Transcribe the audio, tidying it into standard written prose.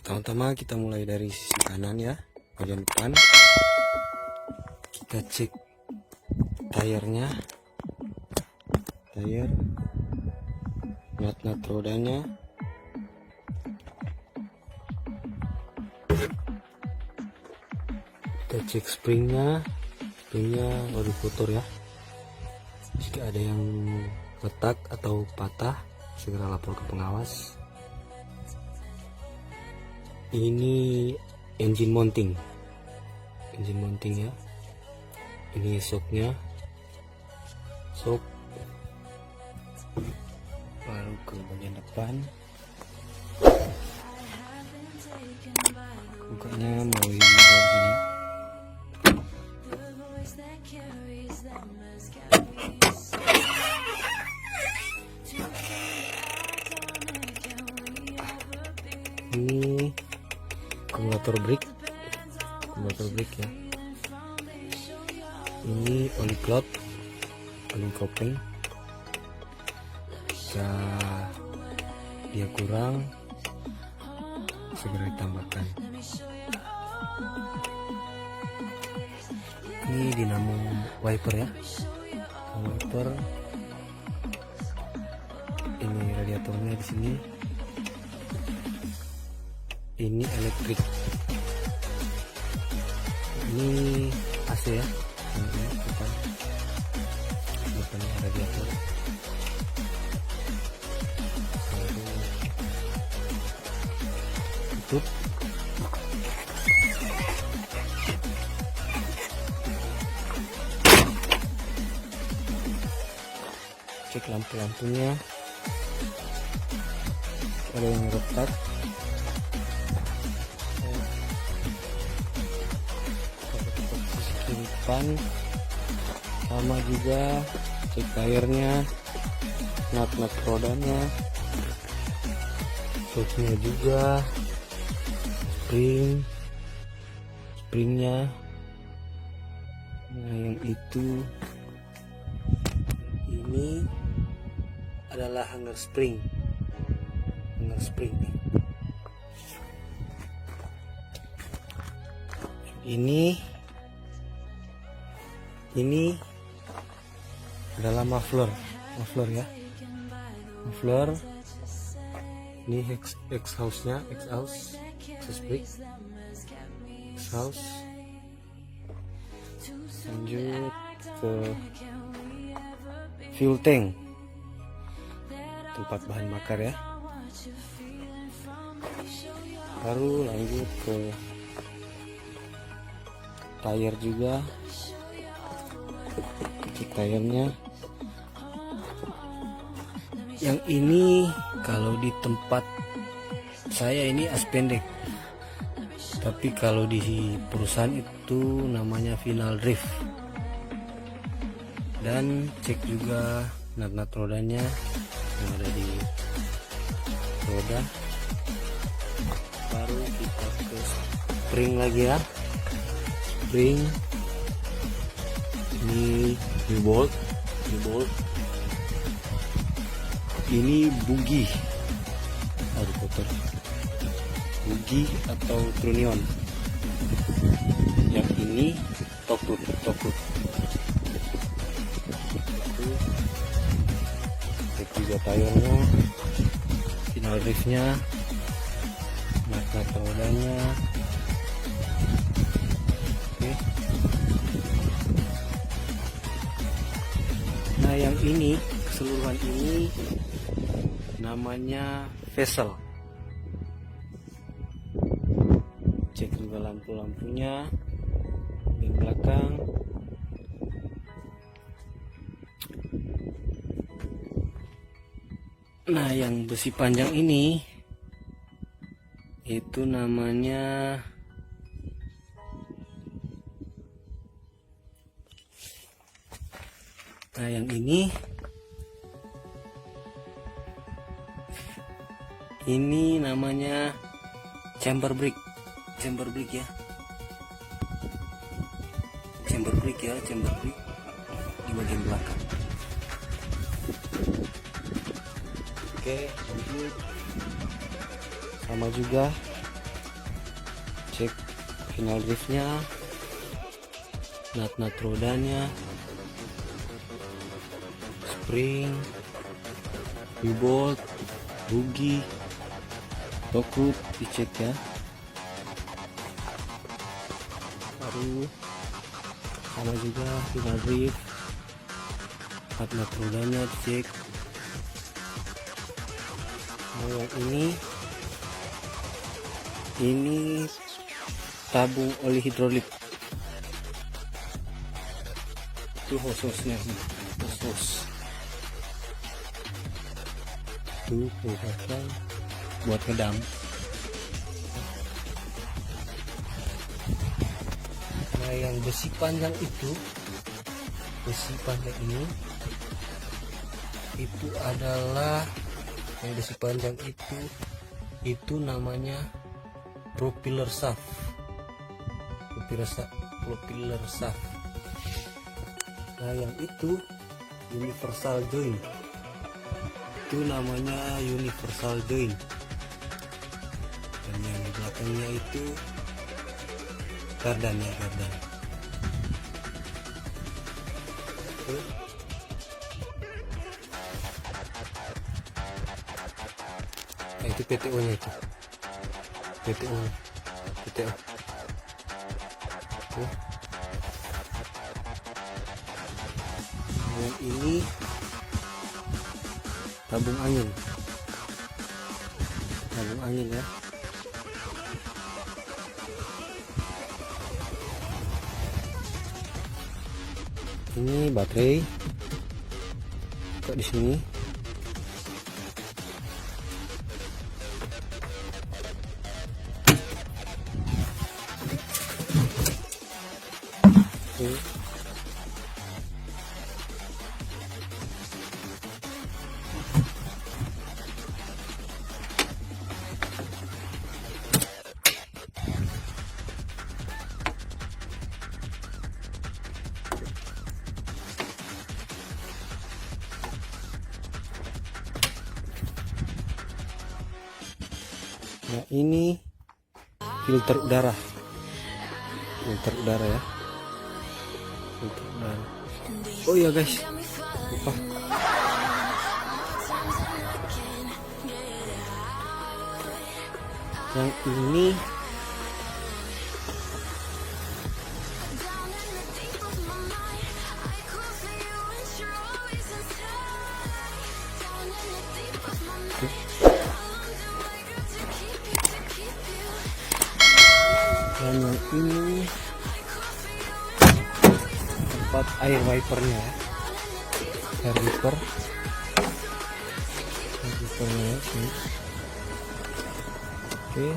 Pertama-tama kita mulai dari sisi kanan ya, bagian depan. Kita cek tayarnya, nut rodanya. Kita cek springnya baru kotor ya. Jika ada yang retak atau patah, segera lapor ke pengawas. Ini engine mounting ya. Ini shocknya, baru ke bagian depan. Bukanya melalui bagian sini. Ini akumulator brake ya. Ini oli cloth, oli kopling. Jika dia kurang, segera ditambahkan. Ini dinamo wiper ya, wiper. Ini radiatornya di sini. Ini elektrik. Ini AC ya. Ini depannya radiator. Lalu tutup. Cek lampu-lampunya. Ada yang retak. Depan sama juga, cek tayarnya, nut rodanya, shocknya juga, springnya. Nah yang ini adalah hanger spring nih. Ini adalah muffler ya. Muffler. Ini exhaust brake, exhaust. Lanjut ke fuel tank, tempat bahan bakar ya. Baru lanjut ke tayar juga. Cek tayarnya. Yang ini kalau di tempat saya ini as pendek, tapi kalau di perusahaan itu namanya final drift. Dan cek juga nut rodanya yang ada di roda. Baru kita ke spring lagi ya. Spring ini new bolt. Ini bugi, bugi atau trunnion. Yang ini top root. Cek juga tayarnya, final driftnya, nut rodanya. Oke. Nah yang ini, keseluruhan ini namanya vessel. Cek juga lampu-lampunya di belakang. Nah yang besi panjang ini itu namanya yang ini namanya chamber brake ya. Chamber brake di bagian belakang. Oke, lanjut. Sama juga cek final driftnya, nut rodanya, spring, U-bolt, bugi, tokup dicek ya. Baru sama juga final drift, nut rodanya dicek. Nah, yang ini tabung oli hidrolik, itu hose-hosnya, hose tuh buat ngedam. Nah, yang besi panjang itu, besi panjang itu adalah yang besi panjang itu namanya propeller shaft. Nah, yang itu universal joint, itu namanya universal joint. Dan yang di belakangnya itu kardan ya, kardan. Nah, itu PTO nya itu, PTO. Yang ini tabung angin ya. Ini baterai di sini. Nah, ini filter udara ya, filter udara. Oh iya guys, lupa. Yang ini dan yang ini tempat air wipernya, air wipernya sini. Oke.